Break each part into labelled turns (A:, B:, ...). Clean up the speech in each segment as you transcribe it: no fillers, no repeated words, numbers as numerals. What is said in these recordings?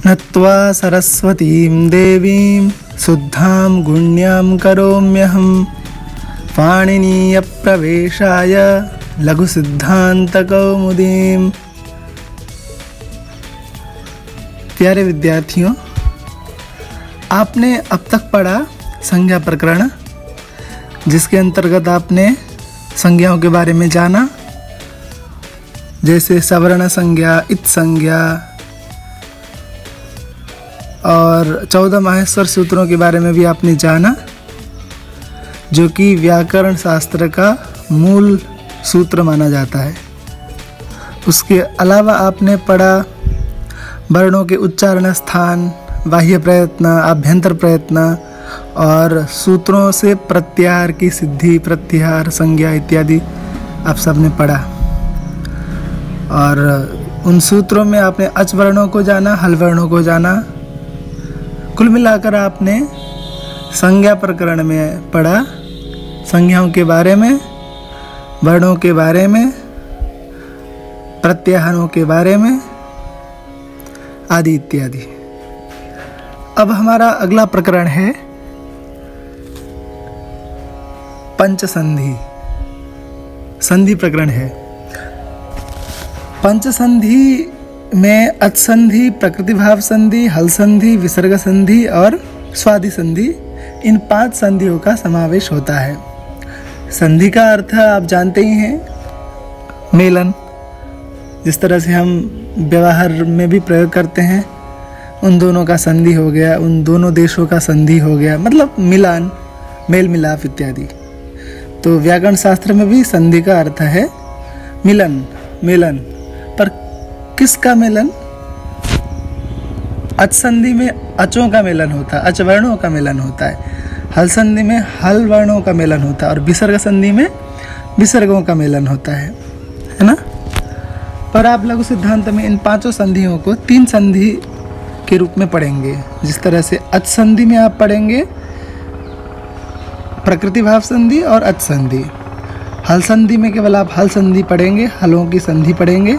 A: नत्वा सरस्वतीं देवीं शुद्धां गुण्यां करोम्यहं पाणिनीयप्रवेशाय लघुसिद्धान्तकौमुदीं। प्यारे विद्यार्थियों, आपने अब तक पढ़ा संज्ञा प्रकरण, जिसके अंतर्गत आपने संज्ञाओं के बारे में जाना, जैसे सवर्ण संज्ञा, इत संज्ञा और 14 माहेश्वर सूत्रों के बारे में भी आपने जाना, जो कि व्याकरण शास्त्र का मूल सूत्र माना जाता है। उसके अलावा आपने पढ़ा वर्णों के उच्चारण स्थान, बाह्य प्रयत्न, आभ्यंतर प्रयत्न और सूत्रों से प्रत्याहार की सिद्धि, प्रत्याहार, संज्ञा इत्यादि आप सबने पढ़ा। और उन सूत्रों में आपने अच वर्णों को जाना, हल वर्णों को जाना। कुल मिलाकर आपने संज्ञा प्रकरण में पढ़ा संज्ञाओं के बारे में, वर्णों के बारे में, प्रत्याहारों के बारे में आदि इत्यादि। अब हमारा अगला प्रकरण है पंचसंधि। संधि प्रकरण है। पंचसंधि में अच संधि, प्रकृतिभाव संधि, हल संधि, विसर्ग संधि और स्वादि संधि, इन 5 संधियों का समावेश होता है। संधि का अर्थ आप जानते ही हैं, मेलन। जिस तरह से हम व्यवहार में भी प्रयोग करते हैं, उन दोनों का संधि हो गया, उन दोनों देशों का संधि हो गया, मतलब मिलान, मेल मिलाप इत्यादि। तो व्याकरण शास्त्र में भी संधि का अर्थ है मिलन, मेलन। पर किसका मेलन? अच संधि में अचों का मेलन होता है, अच वर्णों का मेलन होता है। हल संधि में हल वर्णों का मेलन होता है और विसर्ग संधि में विसर्गों का मेलन होता है ना। पर आप लघु सिद्धांत में इन 5 संधियों को 3 संधि के रूप में पढ़ेंगे। जिस तरह से अच संधि में आप पढ़ेंगे प्रकृति भाव संधि और अच संधि। हल संधि में केवल आप हल संधि पढ़ेंगे, हलों की संधि पढ़ेंगे,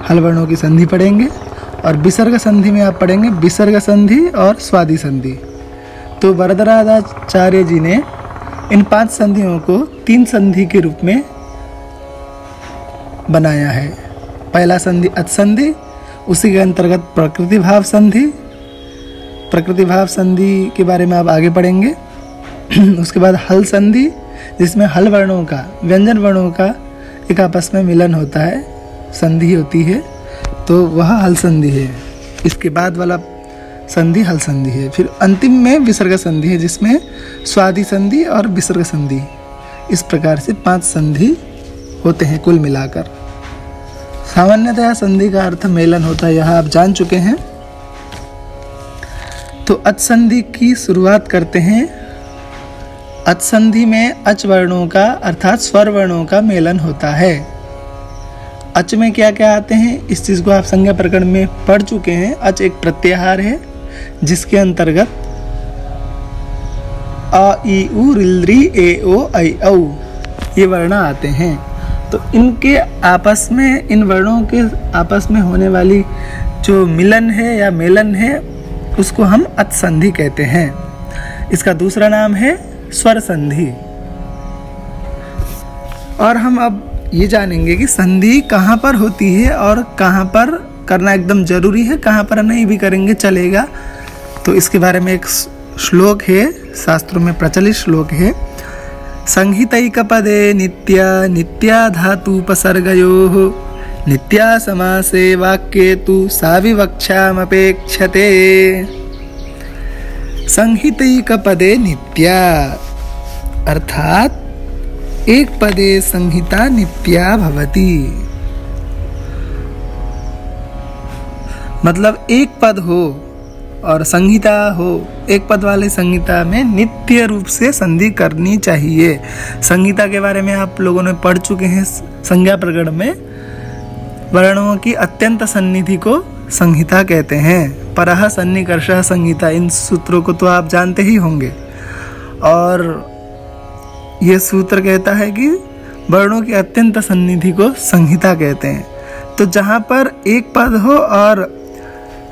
A: हल वर्णों की संधि पढ़ेंगे। और विसर्ग संधि में आप पढ़ेंगे विसर्ग संधि और स्वादि संधि। तो वरदराजाचार्य जी ने इन 5 संधियों को 3 संधि के रूप में बनाया है। पहला संधि अच संधि, उसी के अंतर्गत प्रकृति भाव संधि। प्रकृति भाव संधि के बारे में आप आगे पढ़ेंगे। उसके बाद हल संधि, जिसमें हल वर्णों का, व्यंजन वर्णों का एक आपस में मिलन होता है, संधि होती है, तो वह हल संधि है। इसके बाद वाला संधि हल संधि है। फिर अंतिम में विसर्ग संधि है, जिसमें स्वादि संधि और विसर्ग संधि, इस प्रकार से 5 संधि होते हैं कुल मिलाकर। सामान्यतः संधि का अर्थ मेलन होता है, यह आप जान चुके हैं। तो अच संधि की शुरुआत करते हैं। अच संधि में अच वर्णों का अर्थात स्वर वर्णों का मेलन होता है। अच में क्या क्या आते हैं, इस चीज को आप संज्ञा प्रकरण में पढ़ चुके हैं। अच एक प्रत्याहार है, जिसके अंतर्गत अ, ई, उ, रिल, री, ए, ओ, ऐ, औ ये वर्ण आते हैं। तो इनके आपस में, इन वर्णों के आपस में होने वाली जो मिलन है या मेलन है, उसको हम अच संधि कहते हैं। इसका दूसरा नाम है स्वर संधि। और हम अब ये जानेंगे कि संधि कहाँ पर होती है और कहाँ पर करना एकदम जरूरी है, कहाँ पर नहीं भी करेंगे चलेगा। तो इसके बारे में एक श्लोक है, शास्त्रों में प्रचलित श्लोक है। संहितैकपदे नित्या नित्या धातुपसर्गयोः नित्या समासे वाक्ये तु साविवक्षामपेक्षते। संहितैकपदे नित्या अर्थात एक पदे संहिता नित्या भवति, मतलब एक पद हो और संहिता हो, एक पद वाले संहिता में नित्य रूप से संधि करनी चाहिए। संहिता के बारे में आप लोगों ने पढ़ चुके हैं संज्ञा प्रकरण में। वर्णों की अत्यंत सन्निधि को संहिता कहते हैं। परः सन्निकर्षः संहिता, इन सूत्रों को तो आप जानते ही होंगे। और यह सूत्र कहता है कि वर्णों की अत्यंत सन्निधि को संहिता कहते हैं। तो जहाँ पर एक पद हो और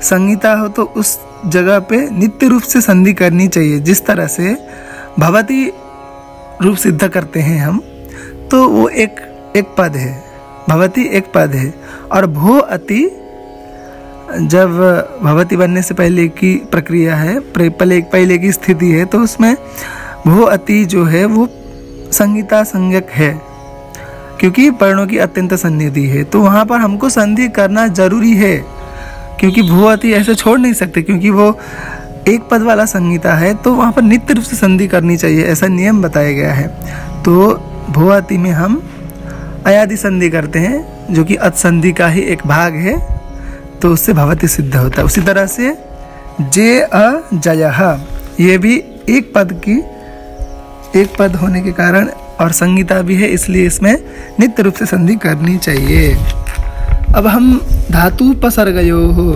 A: संहिता हो तो उस जगह पे नित्य रूप से संधि करनी चाहिए। जिस तरह से भवति रूप सिद्ध करते हैं हम, तो वो एक पद है, भवति एक पद है। और भो अति जब भवति बनने से पहले की प्रक्रिया है, पहले की स्थिति है, तो उसमें भो अति जो है वो संहिता संज्ञक है, क्योंकि वर्णों की अत्यंत सन्निधि है। तो वहाँ पर हमको संधि करना जरूरी है, क्योंकि भो अति ऐसे छोड़ नहीं सकते, क्योंकि वो एक पद वाला संहिता है, तो वहाँ पर नित्य रूप से संधि करनी चाहिए, ऐसा नियम बताया गया है। तो भो अति में हम अयादि संधि करते हैं, जो कि अत संधि का ही एक भाग है, तो उससे भवति सिद्ध होता है। उसी तरह से जे अ जयः, ये भी एक पद होने के कारण और संहिता भी है, इसलिए इसमें नित्य रूप से संधि करनी चाहिए। अब हम धातु उपसर्गयोः हो,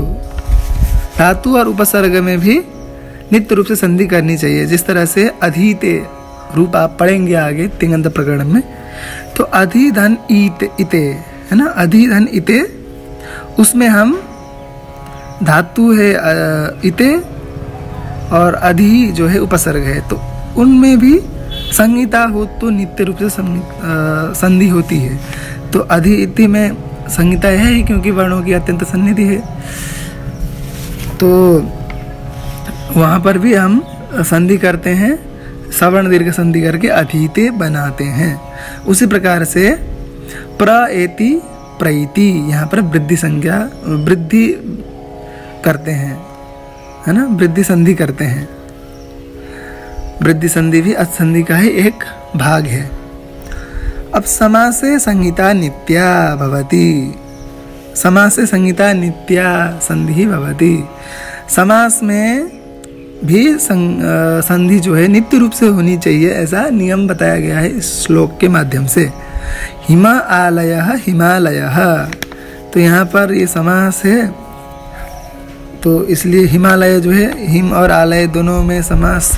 A: धातु और उपसर्ग में भी नित्य रूप से संधि करनी चाहिए। जिस तरह से अधीते रूप आप पढ़ेंगे आगे तिङन्त प्रकरण में, तो अधिधन इते है ना, अधिधन इते, उसमें हम धातु है इते और अधि जो है उपसर्ग है, तो उनमें भी संहिता हो तो नित्य रूप से संधि होती है। तो अधि इति में संहिता है ही, क्योंकि वर्णों की अत्यंत सन्निधि है, तो वहाँ पर भी हम संधि करते हैं, सवर्ण दीर्घ संधि करके अधीते बनाते हैं। उसी प्रकार से प्र एति प्रैति, यहाँ पर वृद्धि संज्ञा, वृद्धि करते हैं, है ना, वृद्धि संधि करते हैं। वृद्धि संधि भी अत संधि का ही एक भाग है। अब समासे संहिता नित्या भवति, समासे संहिता नित्या संधि भवति। समास में भी संधि जो है नित्य रूप से होनी चाहिए, ऐसा नियम बताया गया है इस श्लोक के माध्यम से। हिमा आलयः हिमालयः, तो यहाँ पर ये समास है, तो इसलिए हिमालय जो है, हिम और आलय दोनों में समास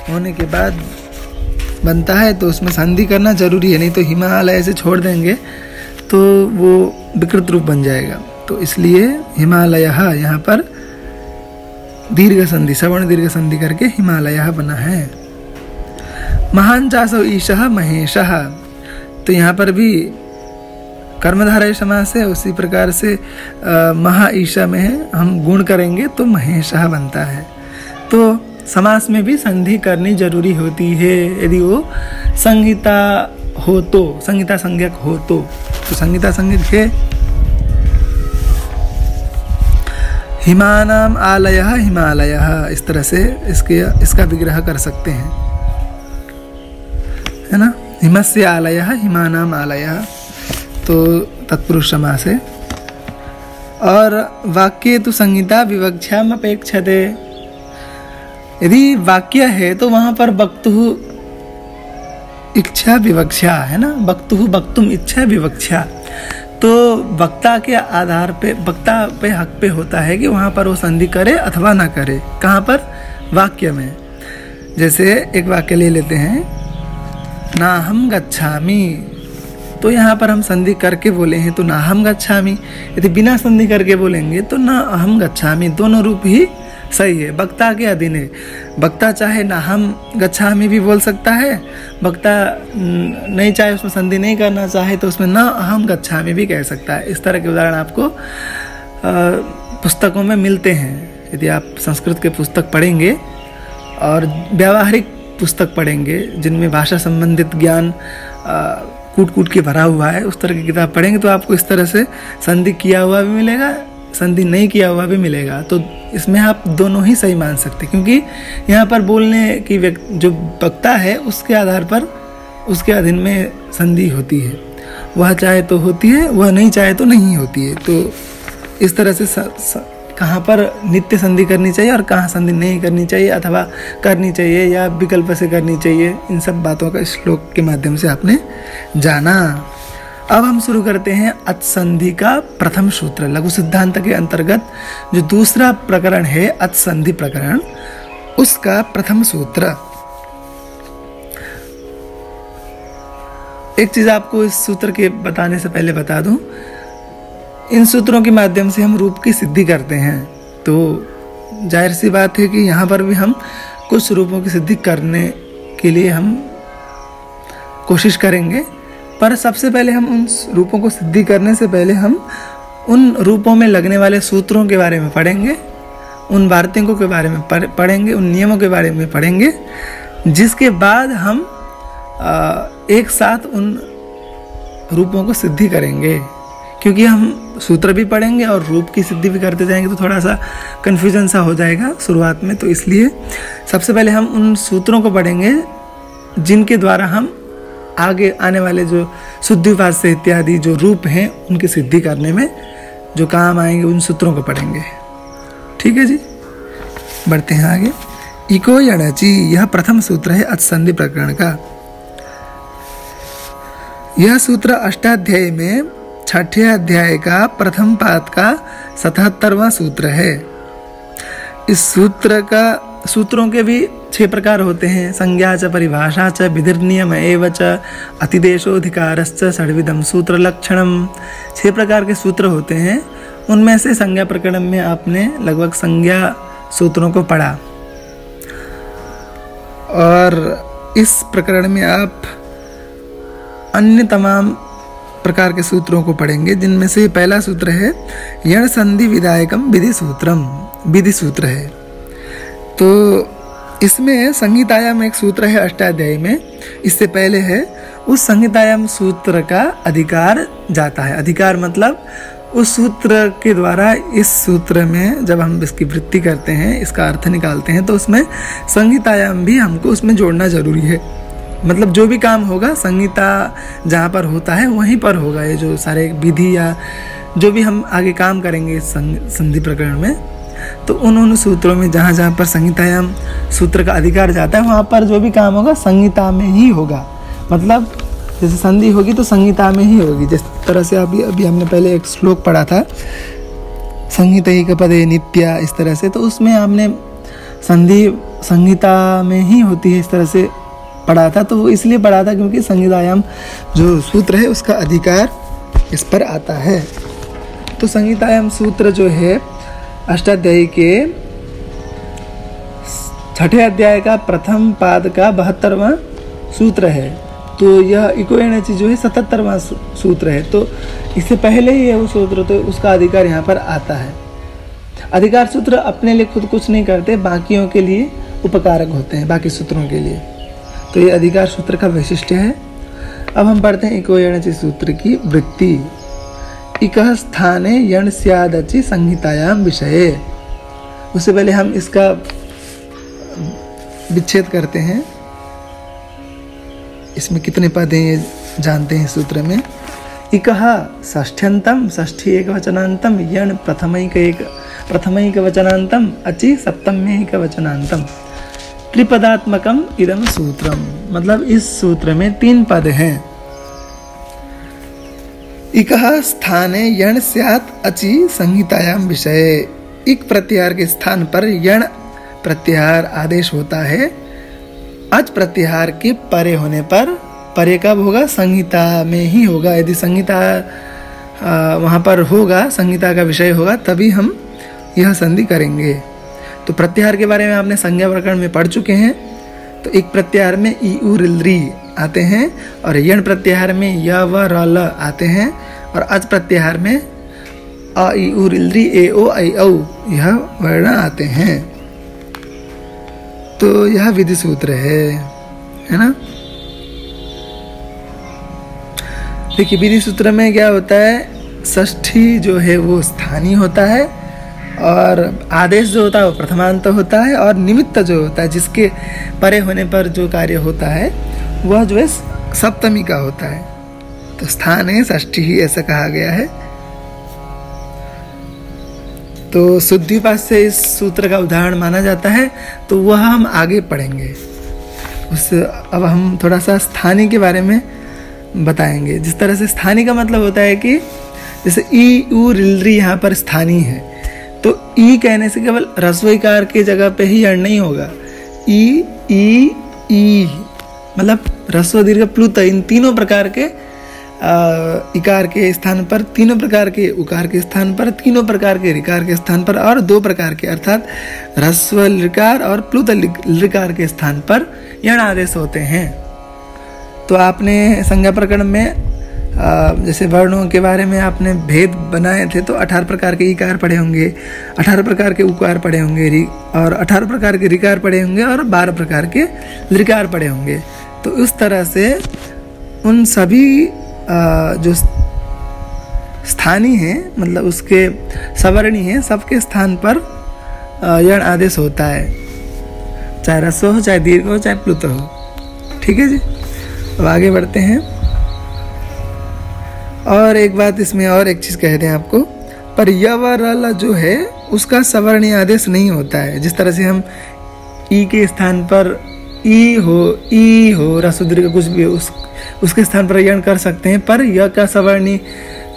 A: होने के बाद बनता है, तो उसमें संधि करना जरूरी है, नहीं तो हिमालय से छोड़ देंगे तो वो विकृत रूप बन जाएगा। तो इसलिए हिमालयः यहाँ पर दीर्घ संधि, सवर्ण दीर्घ संधि करके हिमालयः बना है। महान चासौ ईशः महेशः, तो यहाँ पर भी कर्मधारय समास है, उसी प्रकार से महा ईशा में हम गुण करेंगे तो महेशः बनता है। तो समास में भी संधि करनी जरूरी होती है, यदि वो संहिता हो तो, संहिता संज्ञक हो तो संहिता संज्ञक है। हिमानाम आलयः हिमालयः, इस तरह से इसका विग्रह कर सकते हैं, है ना। हिमस्य आलयः हिमानाम आलयः, तो तत्पुरुष समास है। और वाक्ये तु संहिता विवक्षाम अपेक्षते, यदि वाक्य है तो वहां पर वक्तुः इच्छा विवक्षा, है ना, वक्तुः वक्तुम इच्छा विवक्षा। तो वक्ता के आधार पे, वक्ता पे हक पे होता है कि वहां पर वो संधि करे अथवा ना करे। कहाँ पर? वाक्य में। जैसे एक वाक्य ले लेते हैं, ना हम गच्छामि, तो यहाँ पर हम संधि करके बोले हैं तो ना हम गच्छामि। यदि बिना संधि करके बोलेंगे तो ना हम गच्छामि, दोनों रूप ही सही है, वक्ता के अधीन है। वक्ता चाहे ना हम गच्छामि भी बोल सकता है, वक्ता नहीं चाहे, उसमें संधि नहीं करना चाहे तो उसमें ना अहम गच्छामि भी कह सकता है। इस तरह के उदाहरण आपको पुस्तकों में मिलते हैं। यदि आप संस्कृत के पुस्तक पढ़ेंगे और व्यावहारिक पुस्तक पढ़ेंगे जिनमें भाषा संबंधित ज्ञान कूट कूट के भरा हुआ है, उस तरह की किताब पढ़ेंगे तो आपको इस तरह से संधि किया हुआ भी मिलेगा, संधि नहीं किया हुआ भी मिलेगा। तो इसमें आप दोनों ही सही मान सकते, क्योंकि यहाँ पर बोलने की जो वक्ता है उसके आधार पर उसके अधीन में संधि होती है। वह चाहे तो होती है, वह नहीं चाहे तो नहीं होती है। तो इस तरह से कहाँ पर नित्य संधि करनी चाहिए और कहाँ संधि नहीं करनी चाहिए, अथवा करनी चाहिए या विकल्प से करनी चाहिए, इन सब बातों का श्लोक के माध्यम से आपने जाना। अब हम शुरू करते हैं अतसंधि का प्रथम सूत्र। लघु सिद्धांत के अंतर्गत जो दूसरा प्रकरण है अतसंधि प्रकरण, उसका प्रथम सूत्र। एक चीज आपको इस सूत्र के बताने से पहले बता दूं, इन सूत्रों के माध्यम से हम रूप की सिद्धि करते हैं। तो जाहिर सी बात है कि यहाँ पर भी हम कुछ रूपों की सिद्धि करने के लिए हम कोशिश करेंगे, पर सबसे पहले हम उन रूपों को सिद्धि करने से पहले हम उन रूपों में लगने वाले सूत्रों के बारे में पढ़ेंगे, उन वार्तिकों के बारे में पढ़ेंगे, उन नियमों के बारे में पढ़ेंगे, जिसके बाद हम एक साथ उन रूपों को सिद्धि करेंगे। क्योंकि हम सूत्र भी पढ़ेंगे और रूप की सिद्धि भी करते जाएंगे तो थोड़ा सा कन्फ्यूजन सा हो जाएगा शुरुआत में, तो इसलिए सबसे पहले हम उन सूत्रों को पढ़ेंगे जिनके द्वारा हम आगे आने वाले जो शुद्धिवास्य इत्यादि जो रूप हैं उनकी सिद्धि करने में जो काम आएंगे उन सूत्रों को पढ़ेंगे। ठीक है जी, बढ़ते हैं आगे। इको यणचि, यह प्रथम सूत्र है अच संधि प्रकरण का। यह सूत्र अष्टाध्यायी में 6ठे अध्याय का प्रथम पाद का 77वां सूत्र है। इस सूत्रों के भी 6 प्रकार होते हैं। संज्ञा च, परिभाषा च, विधिर्नियम एव च, अतिदेशोधिकारश्च, षड्विधम सूत्र लक्षणम। 6 प्रकार के सूत्र होते हैं। उनमें से संज्ञा प्रकरण में आपने लगभग संज्ञा सूत्रों को पढ़ा, और इस प्रकरण में आप अन्य तमाम प्रकार के सूत्रों को पढ़ेंगे, जिनमें से पहला सूत्र है यण संधि विधायकम विधि सूत्रम, विधि सूत्र है। तो इसमें संहितायाम एक सूत्र है अष्टाध्यायी में, इससे पहले है उस संहितायाम सूत्र का अधिकार जाता है। अधिकार मतलब उस सूत्र के द्वारा इस सूत्र में जब हम इसकी वृत्ति करते हैं, इसका अर्थ निकालते हैं, तो उसमें संहितायाम भी हमको उसमें जोड़ना जरूरी है। मतलब जो भी काम होगा संहिता जहाँ पर होता है वहीं पर होगा। ये जो सारे विधि या जो भी हम आगे काम करेंगे संधि प्रकरण में, तो उन सूत्रों में जहाँ जहाँ पर संहितायाम सूत्र का अधिकार जाता है वहाँ पर जो भी काम होगा संहिता में ही होगा। मतलब जैसे संधि होगी तो संहिता में ही होगी। जिस तरह से अभी हमने पहले एक श्लोक पढ़ा था संहितैक पदे नित्या, इस तरह से, तो उसमें हमने संधि संहिता में ही होती है इस तरह से पढ़ा था। तो वो इसलिए पढ़ा था क्योंकि संहितायाम जो सूत्र है उसका अधिकार इस पर आता है। तो संहितायाम सूत्र जो है अष्टाध्यायी के 6ठे अध्याय का प्रथम पाद का 72वां सूत्र है। तो यह इको यणचि जो है 77वां सूत्र है। तो इससे पहले ही है वो सूत्र, तो उसका अधिकार यहाँ पर आता है। अधिकार सूत्र अपने लिए खुद कुछ नहीं करते, बाकियों के लिए उपकारक होते हैं, बाकी सूत्रों के लिए। तो ये अधिकार सूत्र का वैशिष्ट्य है। अब हम पढ़ते हैं इको यणचि सूत्र की वृत्ति। इकः स्थाने यण स्यादचि संहितायाम विषये। उससे पहले हम इसका विच्छेद करते हैं। इसमें कितने पद हैं ये जानते हैं सूत्र में। इकः षष्ठ्यंतम, षष्ठी एक वचनांतम, यण प्रथमैक वचनांतम, अचि सप्तम्यैक वचनांतम, त्रिपदात्मकम इदम सूत्रम। मतलब इस सूत्र में 3 पद हैं। इकः स्थाने यण स्यात् अचि संहितायाम विषये। इक प्रत्याहार के स्थान पर यण प्रत्याहार आदेश होता है। अच प्रत्याहार के परे होने पर, परे कब होगा? संहिता में ही होगा। यदि संहिता वहाँ पर होगा, संहिता का विषय होगा, तभी हम यह संधि करेंगे। तो प्रत्याहार के बारे में आपने संज्ञा प्रकरण में पढ़ चुके हैं। तो एक प्रत्याहार में ई उ रिल री आते हैं, और यण प्रत्याहार में य व र ल आते हैं, और अच प्रत्याहार में अ ई उ रिल री ए ओ ऐ औ यह वर्ण आते हैं। तो यह विधि सूत्र है ना। देखिए विधि सूत्र में क्या होता है, षष्ठी जो है वो स्थानीय होता है, और आदेश जो होता है वो प्रथमांत होता है, और निमित्त जो होता है जिसके परे होने पर जो कार्य होता है वह जो है सप्तमी का होता है। तो स्थान है षष्ठी ही ऐसा कहा गया है। तो शुद्धिवास्य इस सूत्र का उदाहरण माना जाता है, तो वह हम आगे पढ़ेंगे। अब हम थोड़ा सा स्थानीय के बारे में बताएंगे। जिस तरह से स्थानीय का मतलब होता है कि जैसे ई उ रिल री यहाँ पर स्थानीय है, तो ई कहने से केवल ह्रस्वईकार की जगह पे ही यण नहीं होगा। ई मतलब ह्रस्व दीर्घ प्लुत, इन तीनों प्रकार के इकार के स्थान पर, तीनों प्रकार के उकार के स्थान पर, तीनों प्रकार के ऋकार के स्थान पर और दो प्रकार के अर्थात ह्रस्व लृकार और प्लुत लृकार के स्थान पर यण आदेश होते हैं। तो आपने संज्ञा प्रकरण में जैसे वर्णों के बारे में आपने भेद बनाए थे, तो 18 प्रकार के इकार पढ़े होंगे, 18 प्रकार के उकार पढ़े होंगे और 18 प्रकार के ऋकार पढ़े होंगे और 12 प्रकार के लृकार पढ़े होंगे। तो उस तरह से उन सभी जो स्थानीय हैं, मतलब उसके सवर्णी हैं, सबके स्थान पर यण आदेश होता है, चाहे ह्रस्व हो, चाहे दीर्घ हो, चाहे प्लुत हो। ठीक है जी। अब आगे बढ़ते हैं। और एक बात इसमें और एक चीज़ कह दें आपको, पर य व र जो है उसका सवर्णी आदेश नहीं होता है। जिस तरह से हम ई के स्थान पर ई हो ह्रस्व दीर्घ कुछ भी उसके स्थान पर यण कर सकते हैं, पर य का सवर्णी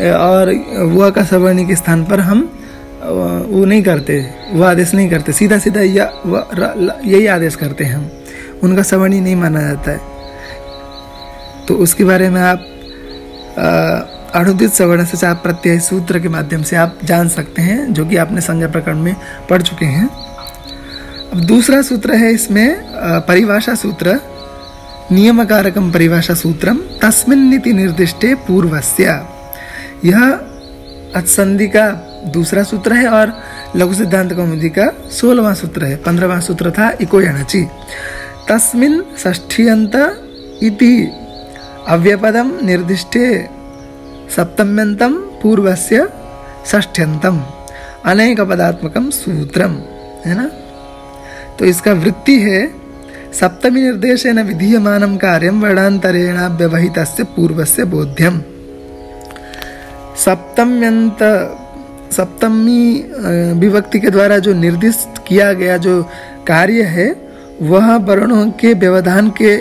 A: और व का सवर्णी के स्थान पर हम वो नहीं करते, वो आदेश नहीं करते, सीधा सीधा य व र यही आदेश करते हैं हम, उनका सवर्णी नहीं माना जाता है। तो उसके बारे में आप अणुदित सवर्ण से चाप प्रत्यय सूत्र के माध्यम से आप जान सकते हैं, जो कि आपने संज्ञा प्रकरण में पढ़ चुके हैं। अब दूसरा सूत्र है इसमें परिभाषा सूत्र, नियमकारकम परिभाषा सूत्रम तस्मिन्निति निर्दिष्टे पूर्वस्य। यह अचसंधि का दूसरा सूत्र है और लघु सिद्धांत कौमुदी का 16वां सूत्र है। 15वां सूत्र था इको यणचि। तस्मिन् षष्ठ्यन्त इति अव्यपदम निर्दिष्टे सप्तम्यंतम पूर्वस्य षष्ठ्यंतम अनेक पदात्मकम सूत्रम, है ना। तो इसका वृत्ति है सप्तमी निर्देशेन विधीयमानं कार्यं वर्णान्तरेण व्यवहितस्य पूर्वस्य बोध्यम। सप्तमी विभक्ति के द्वारा जो निर्दिष्ट किया गया जो कार्य है वह वर्णों के व्यवधान के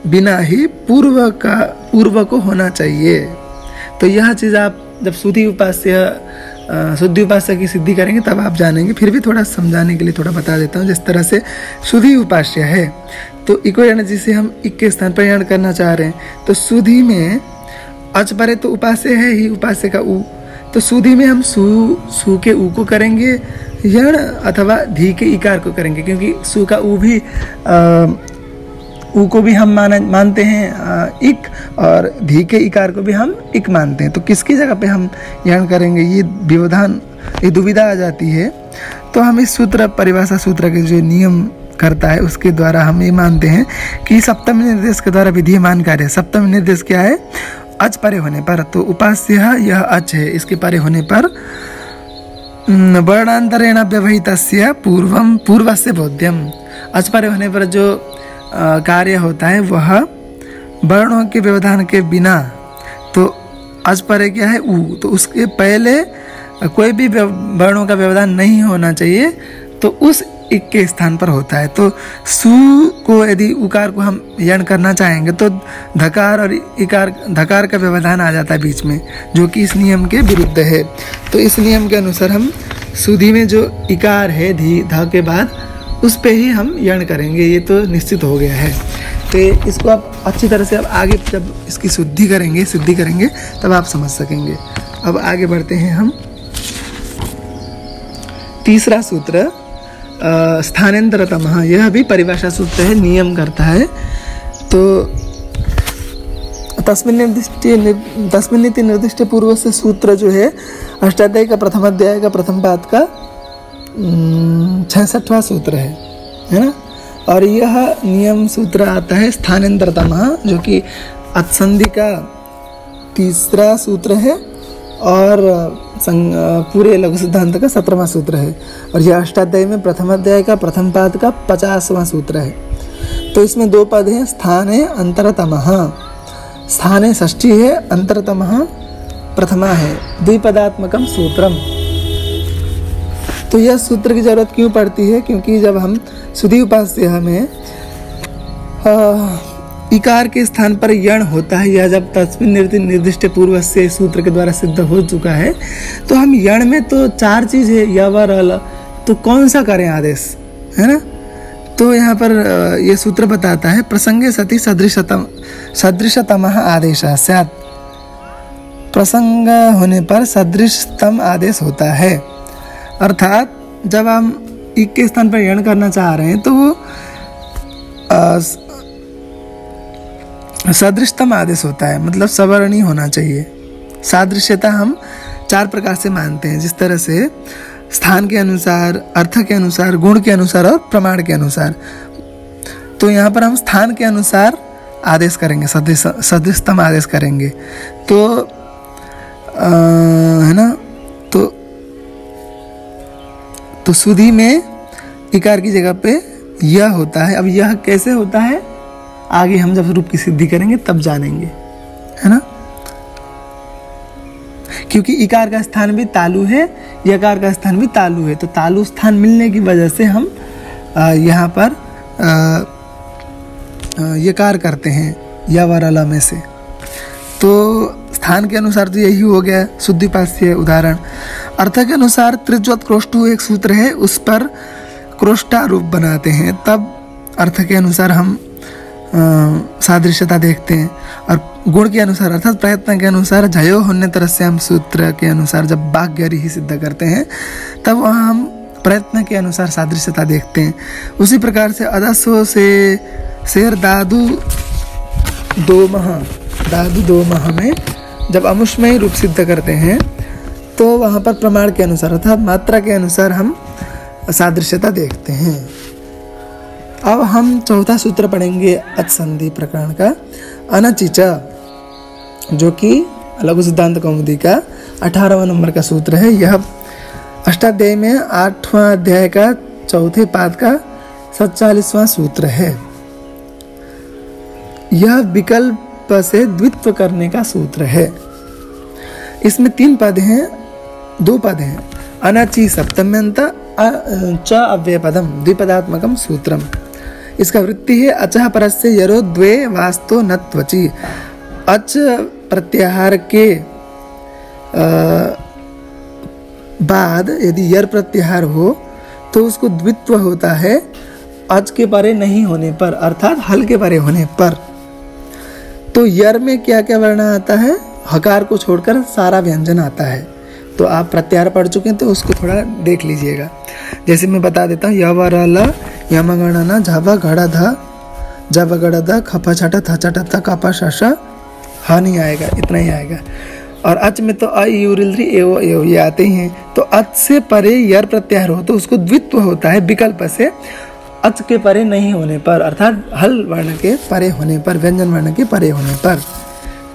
A: बिना ही पूर्व को होना चाहिए। तो यह चीज़ आप जब शुद्धि उपास्य की सिद्धि करेंगे तब आप जानेंगे। फिर भी थोड़ा समझाने के लिए थोड़ा बता देता हूँ। जिस तरह से शुद्धि उपास्य है, तो इको यण जिसे हम इक के स्थान पर यण करना चाह रहे हैं, तो शुद्धि में अच परे तो उपास्य है ही, उपास्य का उ, तो शुद्धि में हम सु के उ को करेंगे यण अथवा धी के इकार को करेंगे, क्योंकि सु का उ भी उ को भी हम मानते हैं इक और धी के इकार को भी हम इक मानते हैं। तो किसकी जगह पे हम यण करेंगे, ये दुविधा आ जाती है। तो हम इस सूत्र परिभाषा सूत्र के जो नियम करता है उसके द्वारा हम ये मानते हैं कि सप्तमी निर्देश के द्वारा विधीयमान कार्य, सप्तमी निर्देश क्या है, अच परे होने पर, तो उपास्य यह अच है, इसके परे होने पर वर्णांतरेण व्यवहितस्य पूर्वस्य बोध्यम। अच परे होने पर जो कार्य होता है वह वर्णों के व्यवधान के बिना, तो अच परे क्या है उ, तो उसके पहले कोई भी वर्णों का व्यवधान नहीं होना चाहिए, तो उस इक के स्थान पर होता है। तो सु को यदि उकार को हम यण करना चाहेंगे तो धकार और इकार, धकार का व्यवधान आ जाता है बीच में, जो कि इस नियम के विरुद्ध है। तो इस नियम के अनुसार हम शुद्धि में जो इकार है धी ध के बाद उस पे ही हम यण करेंगे, ये तो निश्चित हो गया है। तो इसको आप अच्छी तरह से अब आगे जब इसकी सिद्धि करेंगे तब आप समझ सकेंगे। अब आगे बढ़ते हैं हम। तीसरा सूत्र स्थानेंतरतमः, यह भी परिभाषा सूत्र है, नियम करता है। तो तस्मिन्निति निर्दिष्टे पूर्व से सूत्र जो है अष्टाध्यायी का प्रथम अध्याय का प्रथम पाद का 66वां सूत्र है ना। और यह नियम सूत्र आता है स्थानेंतरतमः, जो कि अचसंधि का तीसरा सूत्र है और पूरे लघु सिद्धांत का 17वां सूत्र है। और यह अष्टाध्यायी में प्रथम अध्याय का प्रथम पाद का 50वां सूत्र है। तो इसमें दो पद हैं, स्थाने अंतरतमः, स्थाने षष्ठी है, अंतरतमः प्रथमा है, द्विपदात्मकम सूत्रम। तो यह सूत्र की जरूरत क्यों पड़ती है, क्योंकि जब हम शुद्धि उपास्य में इकार के स्थान पर यण होता है, या जब तस्मिन् निर्दिष्ट पूर्व से सूत्र के द्वारा सिद्ध हो चुका है, तो हम यण में तो चार चीज है, य व र ल, तो कौन सा करें आदेश, है ना। तो यहाँ पर यह सूत्र बताता है प्रसंगे सति सदृशतमः आदेशः स्यात्। प्रसंग होने पर सदृशतम आदेश होता है, अर्थात जब हम एक के स्थान पर यण करना चाह रहे हैं तो वो सदृशतम आदेश होता है, मतलब सवर्णी होना चाहिए। सादृश्यता हम 4 प्रकार से मानते हैं, जिस तरह से स्थान के अनुसार, अर्थ के अनुसार, गुण के अनुसार और प्रमाण के अनुसार। तो यहाँ पर हम स्थान के अनुसार आदेश करेंगे, सदृशतम आदेश करेंगे। तो है ना, तो सुधि में इकार की जगह पे यह होता है। अब यह कैसे होता है आगे हम जब रूप की सिद्धि करेंगे तब जानेंगे, है ना। क्योंकि इकार का स्थान भी तालु है, यकार का स्थान भी तालु है, तो तालु स्थान मिलने की वजह से हम यहाँ पर यकार करते हैं या वरला में से। तो स्थान के अनुसार तो यही हो गया शुद्धिपास्य उदाहरण। अर्थ के अनुसार त्रिज्वत क्रोष्टु एक सूत्र है, उस पर क्रोष्टारूप बनाते हैं, तब अर्थ के अनुसार हम सादृश्यता देखते हैं। और गुण के अनुसार अर्थात प्रयत्न के अनुसार जयो होने तरस्याम सूत्र के अनुसार जब वाक्य ही सिद्ध करते हैं तब वहाँ हम प्रयत्न के अनुसार सादृश्यता देखते हैं। उसी प्रकार से अदस्सो से शेर दादू दो मह में जब अमुष्मयी रूप सिद्ध करते हैं तो वहाँ पर प्रमाण के अनुसार अर्थात मात्रा के अनुसार हम सादृश्यता देखते हैं। अब हम चौथा सूत्र पढ़ेंगे अच संधि प्रकरण का, अनचिच, जो कि लघु सिद्धांत कौमुदी का 18वां नंबर का सूत्र है। यह अष्टाध्यायी में 8वां अध्याय का चौथे पाद का 47वां सूत्र है। यह विकल्प से द्वित्व करने का सूत्र है। इसमें 3 पद हैं, 2 पद हैं। अनचि सप्तम्यंत च अव्ययपदम द्विपदात्मकम सूत्रम। इसका वृत्ति है अचः परस्य यरो द्वे वास्तो नत्वचि। अच प्रत्याहार के बाद यदि यर प्रत्याहार हो तो उसको द्वित्व होता है अच के परे नहीं होने पर, अर्थात हल के परे होने पर। तो यर में क्या क्या वर्ण आता है, हकार को छोड़कर सारा व्यंजन आता है। तो आप प्रत्याहार पढ़ चुके हैं तो उसको थोड़ा देख लीजिएगा। जैसे मैं बता देता हूँ, यवरल यमगणना झब घड़ ध जब गड़ ध खप छठ थ चट थ कप शश ह नहीं आएगा, इतना ही आएगा। और अच में तो अ यू रिल री एवो एव ये आते ही हैं। तो अच से परे यर प्रत्याहार हो तो उसको द्वित्व होता है विकल्प से अच के परे नहीं होने पर, अर्थात हल वर्ण के परे होने पर, व्यंजन वर्ण के परे होने पर।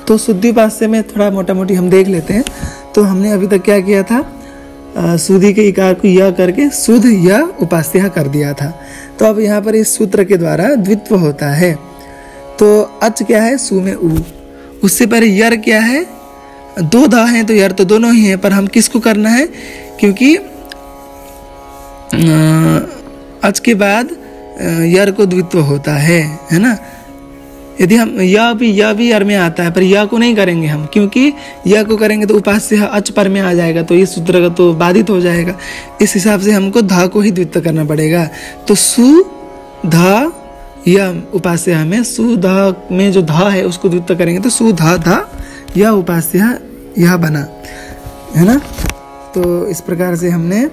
A: तो शुद्धिपास्य में थोड़ा मोटा मोटी हम देख लेते हैं। तो हमने अभी तक क्या किया था, सुधि के इकार को यह करके शुद्ध या उपास्य कर दिया था। तो अब यहाँ पर इस सूत्र के द्वारा द्वित्व होता है। तो अच क्या है, सु में उ, उससे पहले यर क्या है, 2 ध हैं तो यर तो दोनों ही हैं, पर हम किसको करना है, क्योंकि अच के बाद यर को द्वित्व होता है ना। यदि हम यह भी यर में आता है पर यह को नहीं करेंगे हम, क्योंकि यह को करेंगे तो उपास्य अच पर में आ जाएगा, तो इस सूत्र का तो बाधित हो जाएगा। इस हिसाब से हमको ध को ही द्वित्व करना पड़ेगा। तो सु ध यह उपास्य में, सु ध में जो ध है उसको द्वित्व करेंगे तो सु ध ध यह उपास्य यह बना, है ना। तो इस प्रकार से हमने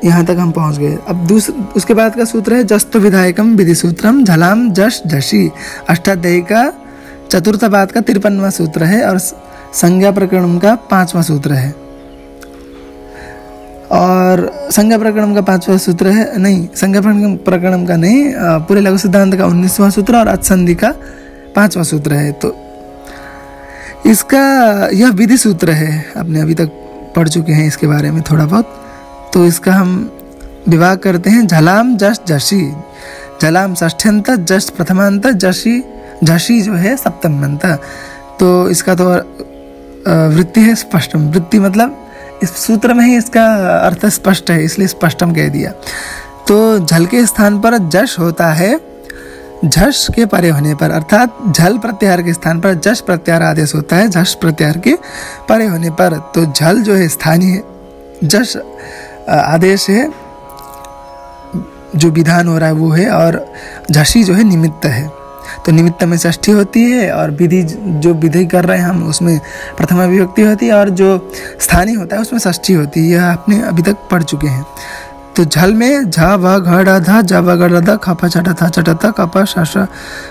A: यहाँ तक हम पहुँच गए। अब उसके बाद का सूत्र है जस्त विधायकम विधि सूत्रम झलाम जश झसी। अष्टाध्यायी का चतुर्थ पाद का 53वां सूत्र है और संज्ञा प्रकरणम का 5वां सूत्र है। और संज्ञा प्रकरणम का 5वां सूत्र है, नहीं संज्ञा प्रकरणम का नहीं, पूरे लघु सिद्धांत का 19वां सूत्र और अचसंधि का 5वां सूत्र है। तो इसका यह विधि सूत्र है, आपने अभी तक पढ़ चुके हैं इसके बारे में थोड़ा बहुत। तो इसका हम विभाग करते हैं, झलाम जश झसी। झलाम षष्ठ्यंत, जश प्रथमांत, झसी जो है सप्तम्यंत। तो इसका तो वृत्ति है स्पष्टम। वृत्ति मतलब इस सूत्र में ही इसका अर्थ स्पष्ट है, इसलिए स्पष्टम कह दिया। तो झल के स्थान पर जश होता है झश के परे होने पर, अर्थात झल प्रत्याहार के स्थान पर जश प्रत्याहार आदेश होता है झश प्रत्याहार के परे होने पर। तो झल जो है स्थानीय, जश आदेश है जो विधान हो रहा है वो है, और झसी जो है निमित्त है। तो निमित्त में षष्ठी होती है और विधि जो विधि कर रहे हैं हम उसमें प्रथमा विभक्ति होती है और जो स्थानीय होता है उसमें षष्ठी होती है। यह आपने अभी तक पढ़ चुके हैं। तो झल में झ व घ ढ ध ज व ग ढ ध ख फ छ ठ थ छ ठ थ क प श ष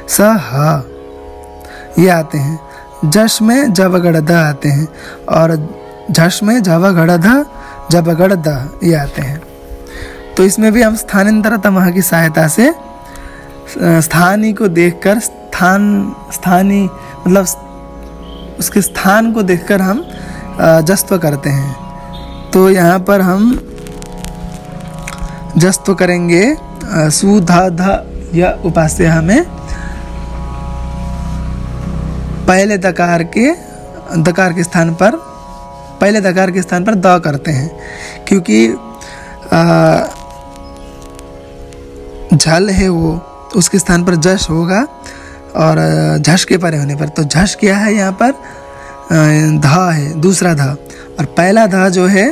A: स ह ये आते हैं। जश में ज व ग ढ ध आते हैं और झश में झ व घ ढ ध ज व ग ढ द ये आते हैं। तो इसमें भी हम स्थानांतरतमः की सहायता से स्थानीय को देखकर स्थानीय मतलब उसके स्थान को देखकर हम जस्त्व करते हैं। तो यहाँ पर हम जस्त्व करेंगे सु ध ध या उपास्य हमें पहले दकार के स्थान पर द करते हैं, क्योंकि झल है वो उसके स्थान पर जश होगा और झश के परे होने पर। तो झश क्या है यहाँ पर ध है, दूसरा ध, और पहला ध जो है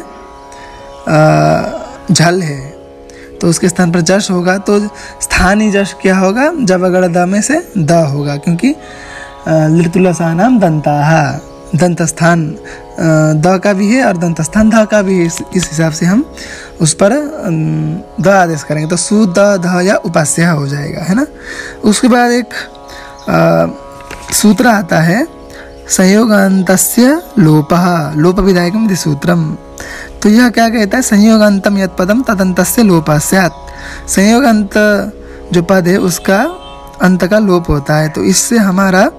A: झल है तो उसके स्थान पर जश होगा। तो स्थानीय जश क्या होगा, जब अगर द में से द होगा, क्योंकि लितुलसानाम दंताहा, दंत स्थान द का भी है और दंत स्थान ध का भी है। इस हिसाब से हम उस पर द आदेश करेंगे तो सु द ध या उपास्य हो जाएगा, है ना। उसके बाद एक सूत्र आता है संयोगान्तस्य लोपः लोप विधायकम इति सूत्रम। तो यह क्या कहता है, संयोगान्तम यत् पदम तदन्तस्य लोपः स्यात्। संयोगांत जो पद है उसका अंत का लोप होता है। तो इससे हमारा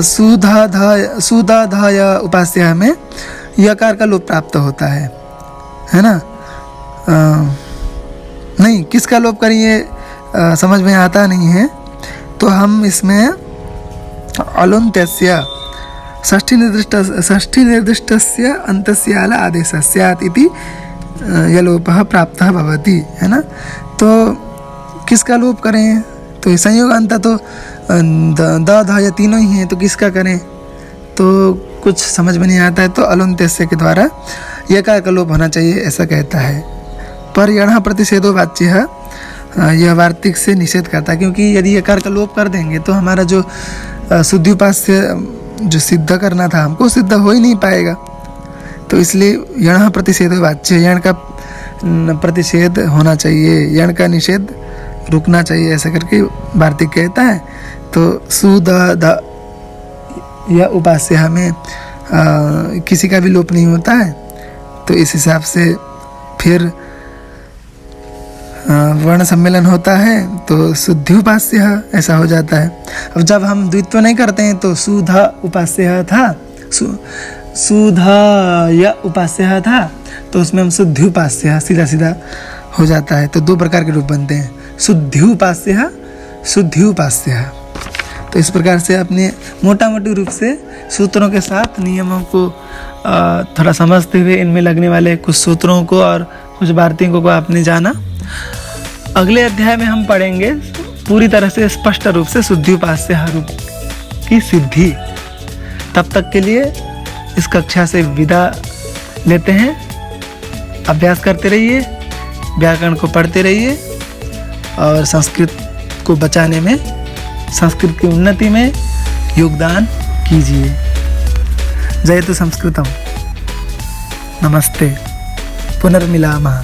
A: सु द ध या उपास्य हमें यकार का लोप प्राप्त होता है ना। नहीं, किसका लोप करिए समझ में आता नहीं है, तो हम इसमें अलुन्त्यस्य षष्ठी निर्दिष्टस्य अंतस्य आल आदेशः स्यात् इति यलोपः प्राप्तः भवति, है ना। तो किसका लोप करें, तो संयोगांत तो द ध या तीनों ही हैं, तो किसका करें, तो कुछ समझ में नहीं आता है। तो अलुन्त्यस्य के द्वारा यकार का लोप होना चाहिए ऐसा कहता है। पर यणः प्रतिषेधो वाच्यः यह वार्तिक से निषेध करता है, क्योंकि यदि यकार का लोप कर देंगे तो हमारा जो शुद्ध्युपास्य जो सिद्ध करना था हमको सिद्ध हो ही नहीं पाएगा। तो इसलिए यणः प्रतिषेधो वाच्य, यण का प्रतिषेध होना चाहिए, यण का निषेध रुकना चाहिए, ऐसा करके वार्तिक कहता है। तो सु द ध या उपास्य हमें किसी का भी लोप नहीं होता है। तो इस हिसाब से फिर वर्ण सम्मेलन होता है तो शुद्ध्युपास्य ऐसा हो जाता है। अब जब हम द्वित्व नहीं करते हैं तो सुध उपास्य था, सुध या उपास्य था, तो उसमें हम शुद्ध्युपास्य सीधा सीधा हो जाता है। तो दो प्रकार के रूप बनते हैं, शुद्ध्युपास्य शुद्ध्युपास्य। तो इस प्रकार से अपने मोटा मोटी रूप से सूत्रों के साथ नियमों को थोड़ा समझते हुए इनमें लगने वाले कुछ सूत्रों को और कुछ वार्तिकों को आपने जाना। अगले अध्याय में हम पढ़ेंगे पूरी तरह से स्पष्ट रूप से शुद्ध्युपास्य रूप की सिद्धि। तब तक के लिए इस कक्षा से विदा लेते हैं। अभ्यास करते रहिए, व्याकरण को पढ़ते रहिए और संस्कृत को बचाने में, संस्कृत की उन्नति में योगदान कीजिए। जयतु संस्कृतम। नमस्ते, पुनर्मिलामः।